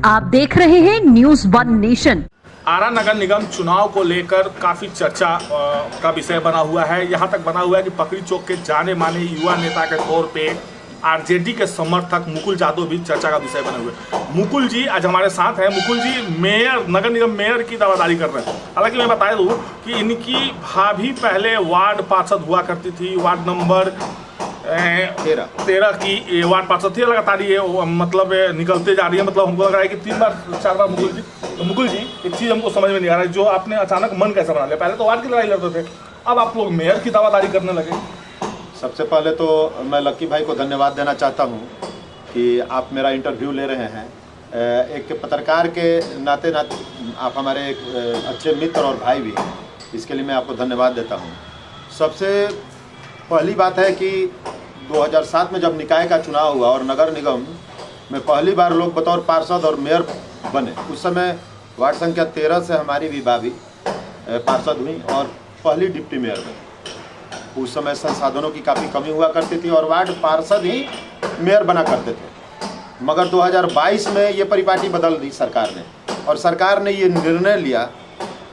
आप देख रहे हैं न्यूज़ वन नेशन। आरा नगर निगम चुनाव को लेकर काफी चर्चा का विषय बना हुआ है। यहां तक बना हुआ है कि पकड़ी चौक के जाने माने युवा नेता के तौर पे आरजेडी के समर्थक मुकुल यादव भी चर्चा का विषय बने हुए हैं। मुकुल जी आज हमारे साथ हैं। मुकुल जी मेयर, नगर निगम मेयर की दावेदारी कर रहे हैं। हालांकि मैं बता दूं कि इनकी भाभी पहले वार्ड पार्षद हुआ करती थी, वार्ड नंबर 13 की वार्ड पार्षद थी। लगातार ये मतलब निकलते जा रही है। मतलब हमको लग रहा है कि 3 बार 4 बार मुकुल जी। तो मुकुल जी, एक चीज़ हमको समझ में नहीं आ रहा है, जो आपने अचानक मन कैसे बना लिया? पहले तो वार्ड की लड़ाई लड़ते थे, अब आप लोग मेयर की दावेदारी करने लगे। सबसे पहले तो मैं लक्की भाई को धन्यवाद देना चाहता हूं कि आप मेरा इंटरव्यू ले रहे हैं। एक पत्रकार के नाते आप हमारे एक अच्छे मित्र और भाई भी हैं, इसके लिए मैं आपको धन्यवाद देता हूं। सबसे पहली बात है कि 2007 में जब निकाय का चुनाव हुआ और नगर निगम में पहली बार लोग बतौर पार्षद और मेयर बने, उस समय वार्ड संख्या 13 से हमारी भी भाभी पार्षद हुई और पहली डिप्टी मेयर बनी। उस समय संसाधनों की काफ़ी कमी हुआ करती थी और वार्ड पार्षद ही मेयर बना करते थे। मगर 2022 में ये परिपाटी बदल दी सरकार ने, और सरकार ने ये निर्णय लिया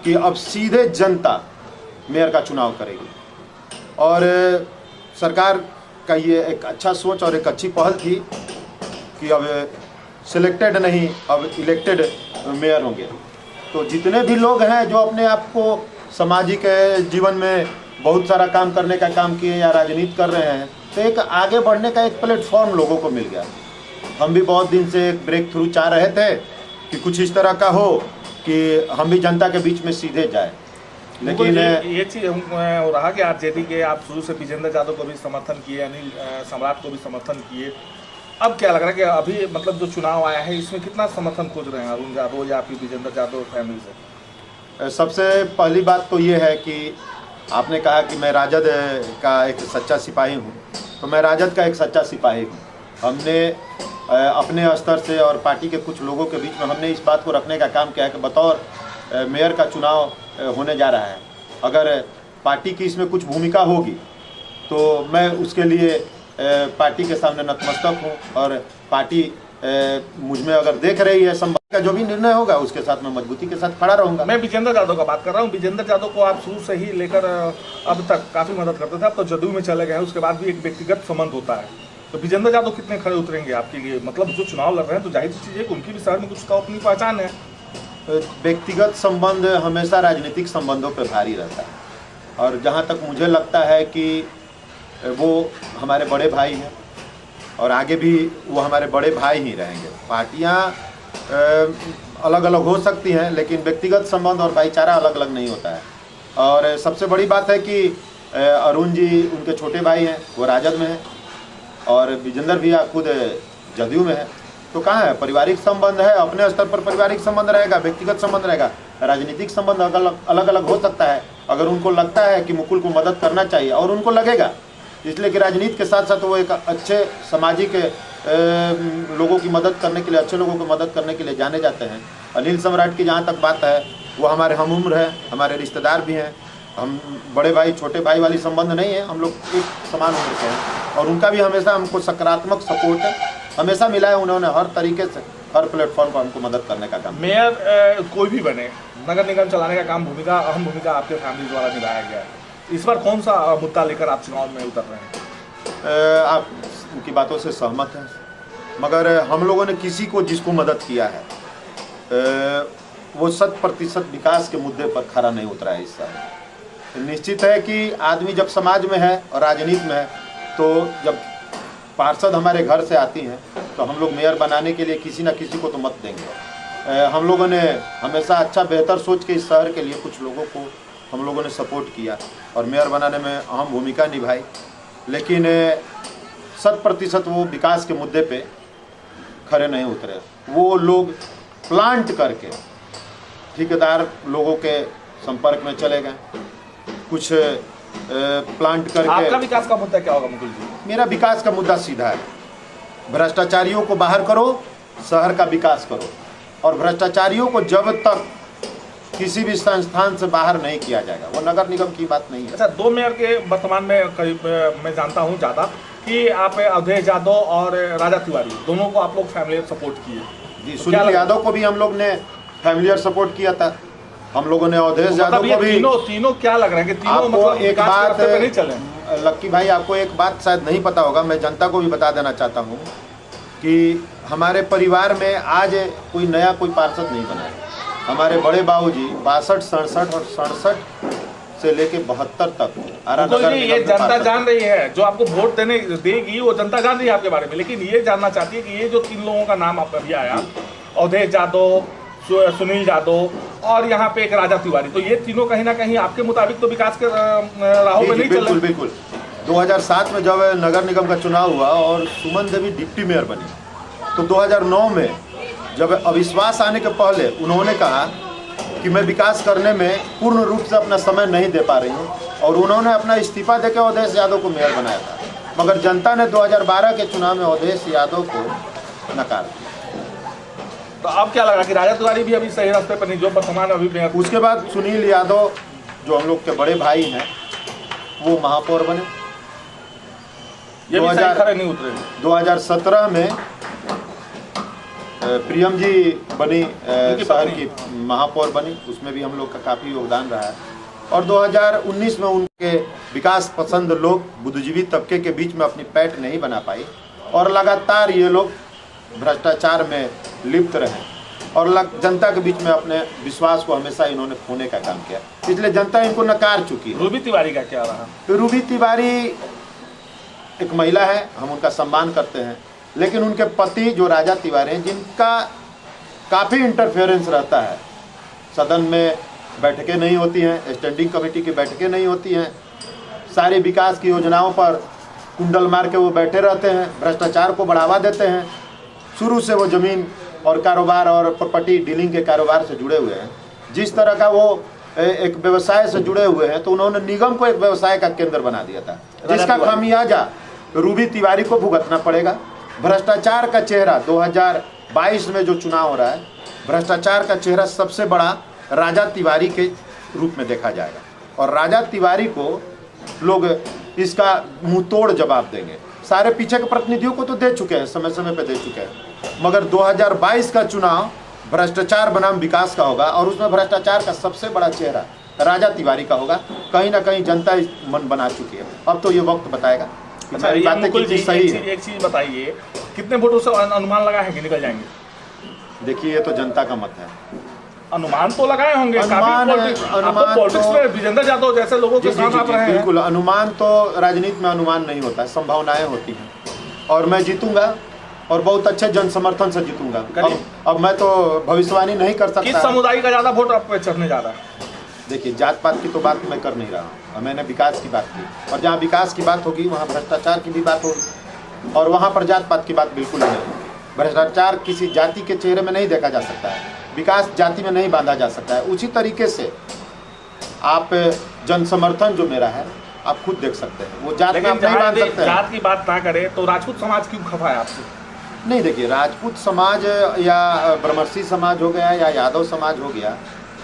कि अब सीधे जनता मेयर का चुनाव करेगी। और सरकार का ये एक अच्छा सोच और एक अच्छी पहल थी कि अब सिलेक्टेड नहीं, अब इलेक्टेड मेयर होंगे। तो जितने भी लोग हैं जो अपने आप को सामाजिक जीवन में बहुत सारा काम करने का काम किए या राजनीति कर रहे हैं, तो एक आगे बढ़ने का एक प्लेटफॉर्म लोगों को मिल गया। हम भी बहुत दिन से एक ब्रेक थ्रू चाह रहे थे कि कुछ इस तरह का हो कि हम भी जनता के बीच में सीधे जाए। लेकिन ये चीज़ रहा कि आरजेडी के आप शुरू से विजेंद्र यादव को भी समर्थन किए, अनिल सम्राट को भी समर्थन किए। अब क्या लग रहा है कि अभी मतलब जो चुनाव आया है इसमें कितना समर्थन खोज रहे हैं अरुण यादव या फिर विजेंद्र यादव फैमिली से? सबसे पहली बात तो ये है कि आपने कहा कि मैं राजद का एक सच्चा सिपाही हूँ, तो मैं राजद का एक सच्चा सिपाही हूँ। हमने अपने स्तर से और पार्टी के कुछ लोगों के बीच में हमने इस बात को रखने का काम किया है कि बतौर मेयर का चुनाव होने जा रहा है, अगर पार्टी की इसमें कुछ भूमिका होगी तो मैं उसके लिए पार्टी के सामने नतमस्तक हूँ, और पार्टी मुझ में अगर देख रही है संभव का जो भी निर्णय होगा उसके साथ मैं मजबूती के साथ खड़ा रहूँगा। मैं विजेंद्र यादव का बात कर रहा हूँ। विजेंद्र यादव को आप शुरू से ही लेकर अब तक काफ़ी मदद करते थे, अब तो जदयू में चले गए हैं, उसके बाद भी एक व्यक्तिगत संबंध होता है। तो विजेंद्र यादव कितने खड़े उतरेंगे आपके लिए? मतलब जो चुनाव लड़ रहे हैं तो जाहिर सी चीज़ है कि उनकी भी शहर में कुछ का अपनी पहचान है। व्यक्तिगत संबंध हमेशा राजनीतिक संबंधों पर भारी रहता है, और जहाँ तक मुझे लगता है कि वो हमारे बड़े भाई हैं और आगे भी वो हमारे बड़े भाई ही रहेंगे। पार्टियाँ अलग अलग हो सकती हैं, लेकिन व्यक्तिगत संबंध और भाईचारा अलग अलग नहीं होता है। और सबसे बड़ी बात है कि अरुण जी उनके छोटे भाई हैं, वो राजद में हैं, और विजेंद्र भी खुद जदयू में है। तो कहाँ है पारिवारिक संबंध है, अपने स्तर पर पारिवारिक संबंध रहेगा, व्यक्तिगत संबंध रहेगा, राजनीतिक संबंध अलग अलग हो सकता है। अगर उनको लगता है कि मुकुल को मदद करना चाहिए, और उनको लगेगा, इसलिए कि राजनीति के साथ साथ वो एक अच्छे सामाजिक लोगों की मदद करने के लिए, अच्छे लोगों की मदद करने के लिए जाने जाते हैं। अनिल सम्राट की जहाँ तक बात है, वो हमारे हम उम्र हैं, हमारे रिश्तेदार भी हैं। हम बड़े भाई छोटे भाई वाली संबंध नहीं है, हम लोग एक समान उम्र के हैं, और उनका भी हमेशा हमको सकारात्मक सपोर्ट हमेशा मिला है। उन्होंने हर तरीके से हर प्लेटफॉर्म पर हमको मदद करने का काम। मेयर कोई भी बने, नगर निगम चलाने का काम अहम भूमिका आपके फैमिली द्वारा निभाया गया है। इस बार कौन सा मुद्दा लेकर आप चुनाव में उतर रहे हैं? आप उनकी बातों से सहमत हैं, मगर हम लोगों ने किसी को जिसको मदद किया है वो 100% विकास के मुद्दे पर खड़ा नहीं उतरा है इस साल। निश्चित है कि आदमी जब समाज में है और राजनीति में है, तो जब पार्षद हमारे घर से आती हैं तो हम लोग मेयर बनाने के लिए किसी न किसी को तो मत देंगे। हम लोगों ने हमेशा अच्छा बेहतर सोच के इस शहर के लिए कुछ लोगों को हम लोगों ने सपोर्ट किया और मेयर बनाने में अहम भूमिका निभाई, लेकिन 100% वो विकास के मुद्दे पे खड़े नहीं उतरे। वो लोग प्लांट करके ठेकेदार लोगों के संपर्क में चले गए, कुछ प्लांट करके। आपका विकास का मुद्दा क्या होगा मुकुल जी? मेरा विकास का मुद्दा सीधा है, भ्रष्टाचारियों को बाहर करो, शहर का विकास करो। और भ्रष्टाचारियों को जब तक किसी भी संस्थान से बाहर नहीं किया जाएगा, वो नगर निगम की बात नहीं है। अच्छा, 2 मेयर के वर्तमान में करीब मैं जानता हूँ ज़्यादा कि आप अवधेश यादव और राजा तिवारी दोनों को आप लोग फैमिली सपोर्ट किए। जी, तो क्या सुनील लगा? यादव को भी हम लोग ने फैमिलियर सपोर्ट किया था। हम लोगों ने अवधेश तो यादव मतलब ये को भी। तीनों क्या लग रहा है कि तीनों आपको मतलब एक विकास के बात रास्ते पे नहीं चले? लक्की भाई, आपको एक बात शायद नहीं पता होगा, मैं जनता को भी बता देना चाहता हूँ कि हमारे परिवार में आज कोई नया कोई पार्षद नहीं बना है। हमारे बड़े बाबूजी 62, 67 और 67 से लेके 72 तक आरा तो नगर ये निगम में जनता पार्षद। जान रही है, जो आपको वोट देने देगी वो जनता जान रही है आपके बारे में, लेकिन ये जानना चाहती है कि ये जो 3 लोगों का नाम आप अभी आया, अवधेश यादव, सुनील यादव और यहाँ पे एक राजा तिवारी, तो ये तीनों कहीं ना कहीं आपके मुताबिक तो विकास के राहों जी, पे जी, नहीं चल बिल्कुल रहे। बिल्कुल। 2007 में जब नगर निगम का चुनाव हुआ और सुमन देवी डिप्टी मेयर बनी, तो 2009 में जब अविश्वास आने के पहले उन्होंने कहा कि मैं विकास करने में पूर्ण रूप से अपना समय नहीं दे पा रही हूँ, और उन्होंने अपना इस्तीफा देकर अवधेश यादव को मेयर बनाया था। मगर जनता ने 2012 के चुनाव में अवधेश यादव को नकार दिया। तो अब क्या लगा कि राजा तिवारी भी अभी सही रास्ते पर नहीं, जो वर्तमान अभी मेयर? उसके बाद सुनील यादव जो हम लोग के बड़े भाई हैं वो महापौर बने। ये भी सही खरे नहीं उतरे। 2017 में प्रियम जी बनी, शहर की महापौर बनी, उसमें भी हम लोग का काफ़ी योगदान रहा है। और 2019 में उनके विकास पसंद लोग बुद्धिजीवी तबके के बीच में अपनी पैठ नहीं बना पाई, और लगातार ये लोग भ्रष्टाचार में लिप्त रहे, और जनता के बीच में अपने विश्वास को हमेशा इन्होंने खोने का काम किया, इसलिए जनता इनको नकार चुकी है। रूबी तिवारी का क्या रहा? रूबी तिवारी एक महिला है, हम उनका सम्मान करते हैं, लेकिन उनके पति जो राजा तिवारी हैं, जिनका काफ़ी इंटरफेरेंस रहता है, सदन में बैठकें नहीं होती हैं, स्टैंडिंग कमेटी की बैठकें नहीं होती हैं, सारी विकास की योजनाओं पर कुंडल मार के वो बैठे रहते हैं, भ्रष्टाचार को बढ़ावा देते हैं। शुरू से वो ज़मीन और कारोबार और प्रॉपर्टी डीलिंग के कारोबार से जुड़े हुए हैं। जिस तरह का वो एक व्यवसाय से जुड़े हुए हैं, तो उन्होंने निगम को एक व्यवसाय का केंद्र बना दिया था, जिसका खामियाजा रूबी तिवारी को भुगतना पड़ेगा। भ्रष्टाचार का चेहरा 2022 में जो चुनाव हो रहा है, भ्रष्टाचार का चेहरा सबसे बड़ा राजा तिवारी के रूप में देखा जाएगा, और राजा तिवारी को लोग इसका मुंह तोड़ जवाब देंगे। सारे पीछे के प्रतिनिधियों को तो दे चुके हैं, समय समय पे दे चुके हैं, मगर 2022 का चुनाव भ्रष्टाचार बनाम विकास का होगा, और उसमें भ्रष्टाचार का सबसे बड़ा चेहरा राजा तिवारी का होगा। कहीं ना कहीं जनता इस मन बना चुकी है, अब तो ये वक्त बताएगा। अच्छा, ये मुकुल जी एक चीज बताइए, कितने वोटों से अनुमान लगा है कि निकल जाएंगे? देखिए, ये तो जनता का मत है। अनुमान तो लगाए होंगे, अनुमान पॉलिटिक्स में विजेंद्र यादव जैसे लोगों के साथ आप रहे हैं। बिल्कुल, अनुमान तो राजनीति में अनुमान नहीं होता है, संभावनाएं होती हैं, और मैं जीतूंगा और बहुत अच्छे जन समर्थन से जीतूंगा। अब मैं तो भविष्यवाणी नहीं कर सकता। किस समुदाय का ज्यादा वोट आप पे चढ़ने जा रहा है? देखिए, जात पात की तो बात मैं कर नहीं रहा हूँ, मैंने विकास की बात की, और जहाँ विकास की बात होगी वहाँ भ्रष्टाचार की भी बात होगी, और वहाँ पर जात पात की बात बिल्कुल नहीं। भ्रष्टाचार किसी जाति के चेहरे में नहीं देखा जा सकता है, विकास जाति में नहीं बांधा जा सकता है। उसी तरीके से आप जन समर्थन जो मेरा है आप खुद देख सकते हैं, वो जात में आप नहीं बांध सकते हैं। जात की बात ना करें तो राजपूत समाज क्यों खफा है आपसे? नहीं, देखिए, राजपूत समाज या ब्रह्मर्षि समाज हो गया या यादव समाज हो गया,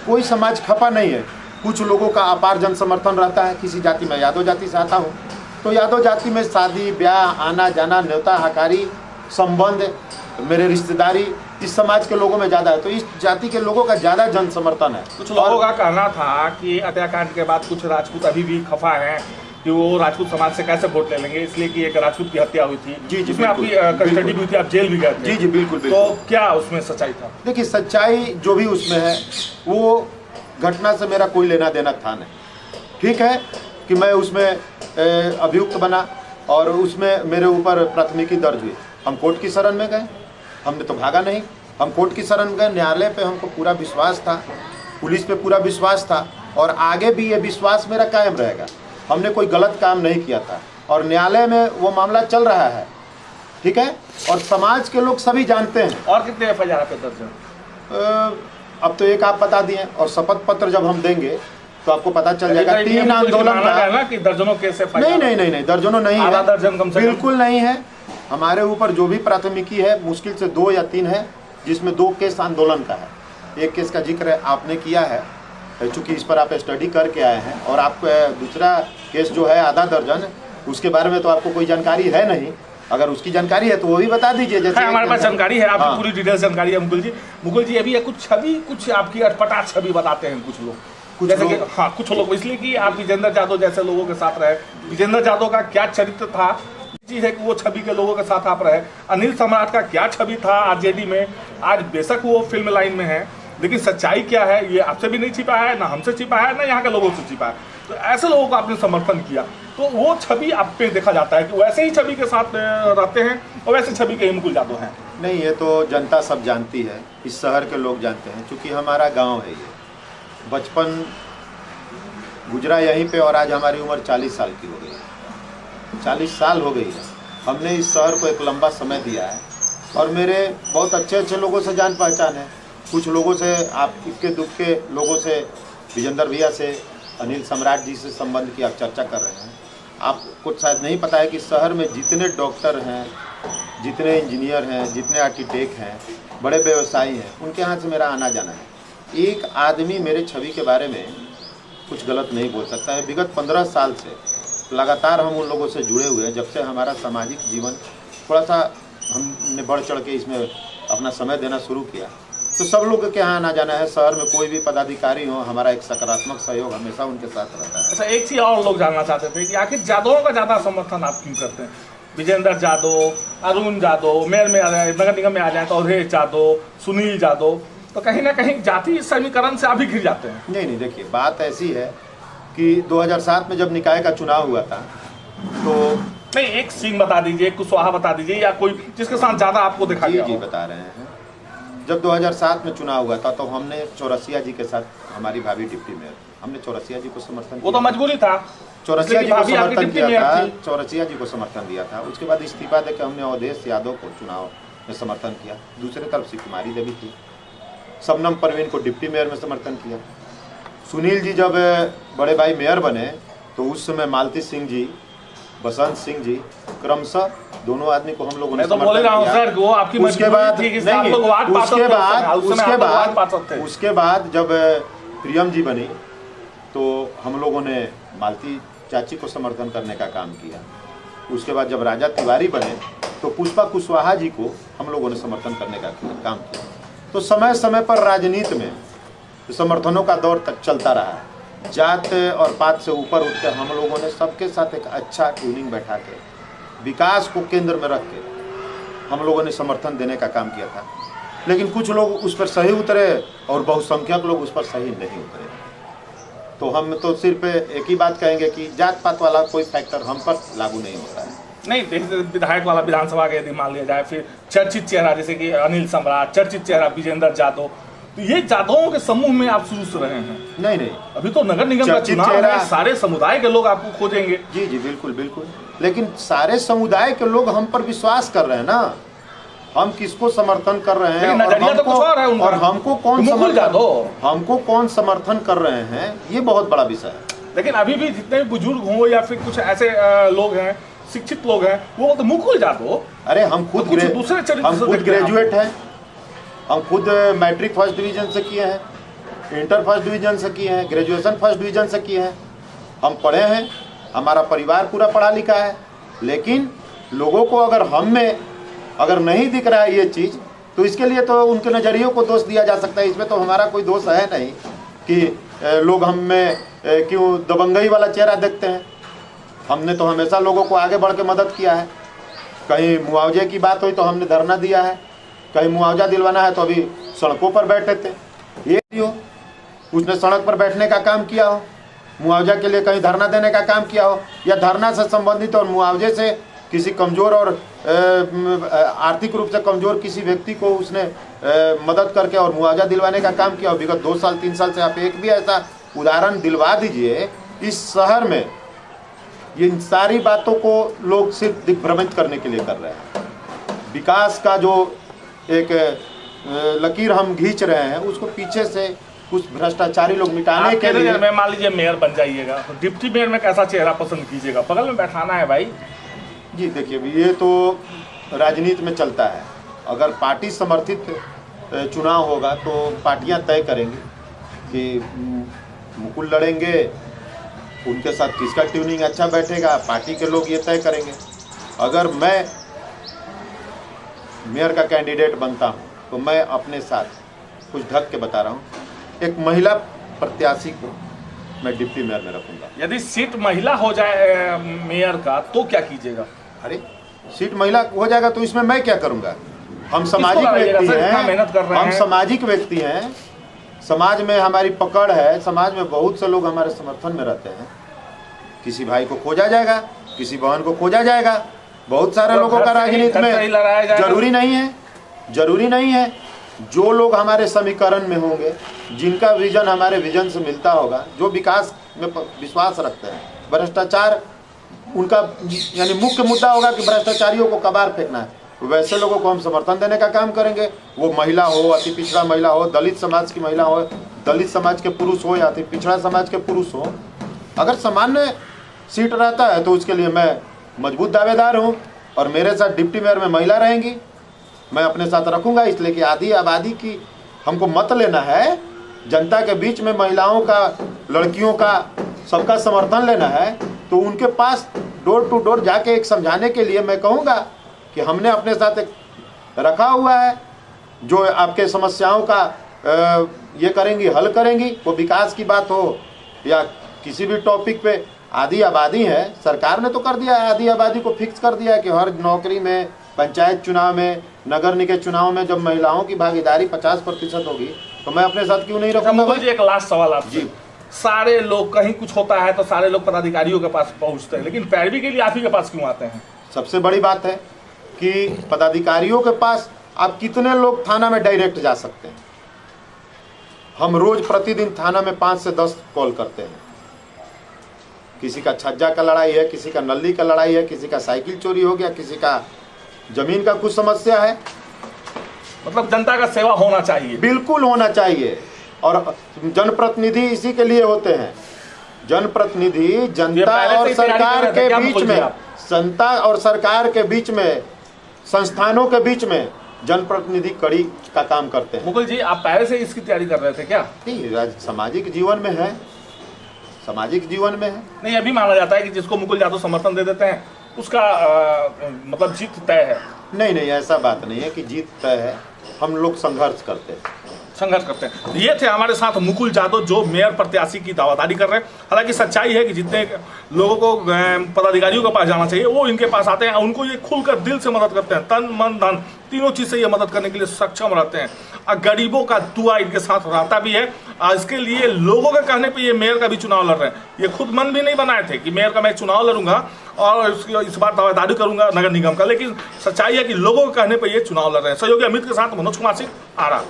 कोई समाज खफा नहीं है। कुछ लोगों का अपार जन समर्थन रहता है किसी जाति में। यादव जाति से आता हूँ, तो यादव जाति में शादी ब्याह, आना जाना, न्योता हकारी, संबंध, मेरे रिश्तेदारी इस समाज के लोगों में ज़्यादा है, तो इस जाति के लोगों का ज़्यादा जन समर्थन है। कुछ लोगों का कहना था कि हत्याकांड के बाद कुछ राजपूत अभी भी खफा हैं कि वो राजपूत समाज से कैसे वोट ले लेंगे, इसलिए कि एक राजपूत की हत्या हुई थी, जी, जिसमें आपकी कस्टडी भी हुई थी, आप जेल भी गए थे। जी जी, बिल्कुल तो बिल्कुल। क्या उसमें सच्चाई था? देखिए, सच्चाई जो भी उसमें है, वो घटना से मेरा कोई लेना देना था नहीं। ठीक है कि मैं उसमें अभियुक्त बना और उसमें मेरे ऊपर प्राथमिकी दर्ज हुई, हम कोर्ट की शरण में गए, हमने तो भागा नहीं, हम कोर्ट की शरण गए। न्यायालय पे हमको पूरा विश्वास था, पुलिस पे पूरा विश्वास था, और आगे भी ये विश्वास मेरा कायम रहेगा। हमने कोई गलत काम नहीं किया था, और न्यायालय में वो मामला चल रहा है, ठीक है, और समाज के लोग सभी जानते हैं। और कितने FIR पे दर्ज हैं? अब तो एक आप बता दिए, और शपथ पत्र जब हम देंगे तो आपको पता चल जाएगा। 3 आंदोलन का कि दर्जनों केस FIR? नहीं, दर्जनों नहीं आधा है, दर्जन कम से कम? बिल्कुल नहीं है। हमारे ऊपर जो भी प्राथमिकी है मुश्किल से 2 या 3 है, जिसमें 2 केस आंदोलन का है। एक केस का जिक्र आपने किया है, चूँकि इस पर आप स्टडी करके आए हैं, और आपको दूसरा केस जो है आधा दर्जन, उसके बारे में तो आपको कोई जानकारी है नहीं, अगर उसकी जानकारी है तो वो भी बता दीजिए। जैसे हमारे पास जानकारी है, आपकी हाँ। पूरी डिटेल्स जानकारी है मुकुल जी अभी कुछ आपकी अटपटा छवि बताते हैं कुछ लोग, जैसे कि हाँ कुछ लोग, इसलिए कि आप विजेंद्र यादव जैसे लोगों के साथ रहे, विजेंद्र यादव का क्या चरित्र था, चीज है कि वो छवि के लोगों के साथ आप रहे, अनिल सम्राट का क्या छवि था आरजेडी में, आज बेशक वो फिल्म लाइन में है, लेकिन सच्चाई क्या है ये आपसे भी नहीं छिपा है, ना हमसे छिपा है, ना यहाँ के लोगों से छिपा है। तो ऐसे लोगों को आपने समर्थन किया, तो वो छवि आप पे देखा जाता है कि वैसे ही छवि के साथ रहते हैं और वैसे छवि के ही मुकुल यादव हैं। नहीं, ये तो जनता सब जानती है, इस शहर के लोग जानते हैं, क्योंकि हमारा गांव है ये। बचपन गुजरा यहीं पे और आज हमारी उम्र 40 साल की हो गई है, 40 साल हो गई है। हमने इस शहर को एक लंबा समय दिया है और मेरे बहुत अच्छे लोगों से जान पहचान है। कुछ लोगों से, आप इक्के दुक्के लोगों से, विजेंद्र भैया से, अनिल सम्राट जी से संबंध की आप चर्चा कर रहे हैं। आपको शायद नहीं पता है कि शहर में जितने डॉक्टर हैं, जितने इंजीनियर हैं, जितने आर्किटेक्ट हैं, बड़े व्यवसायी हैं, उनके यहाँ से मेरा आना जाना है। एक आदमी मेरे छवि के बारे में कुछ गलत नहीं बोल सकता है। विगत 15 साल से लगातार हम उन लोगों से जुड़े हुए हैं। जब से हमारा सामाजिक जीवन थोड़ा सा हमने बढ़ चढ़ के इसमें अपना समय देना शुरू किया, तो सब लोग के यहाँ आना जाना है। शहर में कोई भी पदाधिकारी हो, हमारा एक सकारात्मक सहयोग हमेशा उनके साथ रहता है। अच्छा, एक चीज और लोग जानना चाहते थे कि आखिर यादवों का ज्यादा समर्थन आप क्यों करते हैं? विजेंद्र यादव, अरुण यादव मेयर में आ जाए, नगर निगम में आ जाए तो अवधेश यादव, सुनील यादव, तो कहीं ना कहीं जाति समीकरण से अभी घिर जाते हैं। नहीं, देखिए बात ऐसी है कि 2007 में जब निकाय का चुनाव हुआ था तो नहीं, एक सीन बता दीजिए, कुशवाहा बता दीजिए, या कोई जिसके साथ ज्यादा आपको देखा गया जी बता रहे हैं। जब 2007 में चुनाव हुआ था तो हमने चौरसिया जी के साथ, हमारी भाभी डिप्टी मेयर, हमने चौरसिया जी को समर्थन किया। वो तो मजबूरी था, चौरसिया जी को समर्थन किया था, चौरसिया जी को समर्थन दिया था। उसके बाद इस्तीफा देकर हमने अवधेश यादव को चुनाव में समर्थन किया। दूसरी तरफ से कुमारी देवी थी, शबनम परवीन को डिप्टी मेयर में समर्थन किया। सुनील जी जब बड़े भाई मेयर बने तो उस समय मालती सिंह जी, बसंत सिंह जी, क्रमशः दोनों आदमी को हम लोगों ने समर्थन किया। उसके बाद जब प्रियम जी बनी तो हम लोगों ने मालती चाची को समर्थन करने का काम किया। उसके बाद जब राजा तिवारी बने तो पुष्पा कुशवाहा जी को हम लोगों ने समर्थन करने का काम किया। तो समय समय पर राजनीति में समर्थनों का दौर तक चलता रहा है। जात और पात से ऊपर उठकर हम लोगों ने सबके साथ एक अच्छा ट्यूनिंग बैठा के, विकास को केंद्र में रख के हम लोगों ने समर्थन देने का काम किया था। लेकिन कुछ लोग उस पर सही उतरे और बहुसंख्यक लोग उस पर सही नहीं उतरे। तो हम तो सिर्फ एक ही बात कहेंगे कि जात पात वाला कोई फैक्टर हम पर लागू नहीं होता है। नहीं, विधायक वाला विधानसभा के यदि मान लिया जाए, फिर चर्चित चेहरा जैसे कि अनिल सम्राट, चर्चित चेहरा विजेंद्र यादव, तो ये यादवों के समूह में आप शुरू से रहे हैं। नहीं, अभी तो नगर निगम का चुनाव है, सारे समुदाय के लोग आपको खोजेंगे। जी बिल्कुल। लेकिन सारे समुदाय के लोग हम पर विश्वास कर रहे हैं ना, हम किसको समर्थन कर रहे हैं और हमको कौन समर्थन कर रहे हैं, ये बहुत बड़ा विषय है। लेकिन अभी भी जितने भी बुजुर्ग हों या फिर कुछ ऐसे लोग हैं, शिक्षित लोग हैं, वो तो मुकुल यादव, अरे हम खुद ग्रेजुएट हैं, हम खुद मैट्रिक फर्स्ट डिवीजन से किए हैं, इंटर फर्स्ट डिवीजन से किए हैं, ग्रेजुएशन फर्स्ट डिवीजन से किए हैं। हम पढ़े हैं, हमारा परिवार पूरा पढ़ा लिखा है। लेकिन लोगों को अगर हम में अगर नहीं दिख रहा है ये चीज़, तो इसके लिए तो उनके नज़रियों को दोष दिया जा सकता है। इसमें तो हमारा कोई दोष है नहीं कि लोग हम में क्यों दबंगई वाला चेहरा देखते हैं। हमने तो हमेशा लोगों को आगे बढ़ के मदद किया है। कहीं मुआवजे की बात हुई तो हमने धरना दिया है, कहीं मुआवजा दिलवाना है तो अभी सड़कों पर बैठे थे। ये हो, उसने सड़क पर बैठने का काम किया हो, मुआवजा के लिए कहीं धरना देने का काम किया हो, या धरना से संबंधित और मुआवजे से किसी कमज़ोर और आर्थिक रूप से कमज़ोर किसी व्यक्ति को उसने मदद करके और मुआवजा दिलवाने का काम किया हो। विगत 2 साल 3 साल से आप एक भी ऐसा उदाहरण दिलवा दीजिए। इस शहर में इन सारी बातों को लोग सिर्फ दिग्भ्रमित करने के लिए कर रहे हैं। विकास का जो एक लकीर हम खींच रहे हैं, उसको पीछे से कुछ भ्रष्टाचारी लोग मिटाने के लिए। मैं मान लीजिए मेयर बन जाइएगा तो डिप्टी मेयर में कैसा चेहरा पसंद कीजिएगा? बगल में बैठाना है भाई। जी देखिए, ये तो राजनीति में चलता है। अगर पार्टी समर्थित चुनाव होगा तो पार्टियां तय करेंगी कि मुकुल लड़ेंगे, उनके साथ किसका ट्यूनिंग अच्छा बैठेगा, पार्टी के लोग ये तय करेंगे। अगर मैं मेयर का कैंडिडेट बनता हूँ तो मैं अपने साथ कुछ ढक के बता रहा हूँ, एक महिला प्रत्याशी को मैं डिप्टी मेयर में रखूंगा। यदि सीट महिला हो जाए मेयर का तो क्या कीजिएगा? अरे सीट महिला हो जाएगा तो इसमें मैं क्या करूंगा? हम सामाजिक व्यक्ति हैं, मेहनत कर रहे हैं, हम सामाजिक व्यक्ति हैं, समाज में हमारी पकड़ है, समाज में बहुत से लोग हमारे समर्थन में रहते हैं। किसी भाई को खोजा जाएगा, किसी बहन को खोजा जाएगा, बहुत सारे लोगों का राजनीति में जरूरी नहीं है। जो लोग हमारे समीकरण में होंगे, जिनका विजन हमारे विजन से मिलता होगा, जो विकास में विश्वास रखते हैं, भ्रष्टाचार उनका यानी मुख्य मुद्दा होगा कि भ्रष्टाचारियों को कबार फेंकना है, वैसे लोगों को हम समर्थन देने का काम करेंगे। वो महिला हो, अति पिछड़ा महिला हो, दलित समाज की महिला हो, दलित समाज के पुरुष हो या अति पिछड़ा समाज के पुरुष हो, अगर सामान्य सीट रहता है तो उसके लिए मैं मजबूत दावेदार हूँ। और मेरे साथ डिप्टी मेयर में महिला रहेंगी, मैं अपने साथ रखूँगा, इसलिए कि आधी आबादी की हमको मत लेना है, जनता के बीच में महिलाओं का, लड़कियों का, सबका समर्थन लेना है। तो उनके पास डोर टू डोर जाके एक समझाने के लिए मैं कहूँगा कि हमने अपने साथ एक रखा हुआ है जो आपके समस्याओं का ये करेंगी, हल करेंगी। वो विकास की बात हो या किसी भी टॉपिक पे। आधी आबादी है, सरकार ने तो कर दिया है, आधी आबादी को फिक्स कर दिया है कि हर नौकरी में, पंचायत चुनाव में, नगर निगम चुनाव में जब महिलाओं की भागीदारी 50% होगी तो मैं अपने साथ क्यों नहीं रखूंगा? मुझे एक लास्ट सवाल आपसे। सारे लोग, कहीं कुछ होता है तो सारे लोग पदाधिकारियों के पास पहुंचते हैं, लेकिन पैरवी के लिए आप ही के पास क्यों आते हैं? सबसे बड़ी बात है कि पदाधिकारियों के पास आप कितने लोग थाना में डायरेक्ट जा सकते हैं? हम रोज प्रतिदिन थाना में 5 से 10 कॉल करते हैं। किसी का छज्जा का लड़ाई है, किसी का नल्ली का लड़ाई है, किसी का साइकिल चोरी हो गया, किसी का जमीन का कुछ समस्या है। मतलब जनता का सेवा होना चाहिए, बिल्कुल होना चाहिए। और जनप्रतिनिधि इसी के लिए होते हैं। जनप्रतिनिधि जनता और सरकार के बीच में, जनता और सरकार के बीच में, संस्थानों के बीच में जनप्रतिनिधि कड़ी का काम करते हैं। मुकुल जी, आप पहले से इसकी तैयारी कर रहे थे क्या? सामाजिक जीवन में है, सामाजिक जीवन में है। नहीं, अभी माना जाता है कि जिसको मुकुल यादव समर्थन दे देते हैं उसका मतलब जीत तय है। नहीं, ऐसा बात नहीं है कि जीत तय है। हम लोग संघर्ष करते हैं। ये थे हमारे साथ मुकुल यादव जो मेयर प्रत्याशी की दावादारी कर रहे हैं। हालांकि सच्चाई है कि जितने लोगों को पदाधिकारियों के पास जाना चाहिए वो इनके पास आते हैं, उनको ये खुलकर दिल से मदद करते हैं, तन मन धन तीनों चीज से ये मदद करने के लिए सक्षम रहते हैं। और गरीबों का दुआ इनके साथ रहता भी है। और इसके लिए लोगों के कहने पे ये मेयर का भी चुनाव लड़ रहे हैं। ये खुद मन भी नहीं बनाए थे कि मेयर का मैं चुनाव लड़ूंगा और इस बार दावेदारी करूंगा नगर निगम का, लेकिन सच्चाई है कि लोगों के कहने पर ये चुनाव लड़ रहे हैं। सहयोगी अमित के साथ मनोज कुमार सिंह, आरा।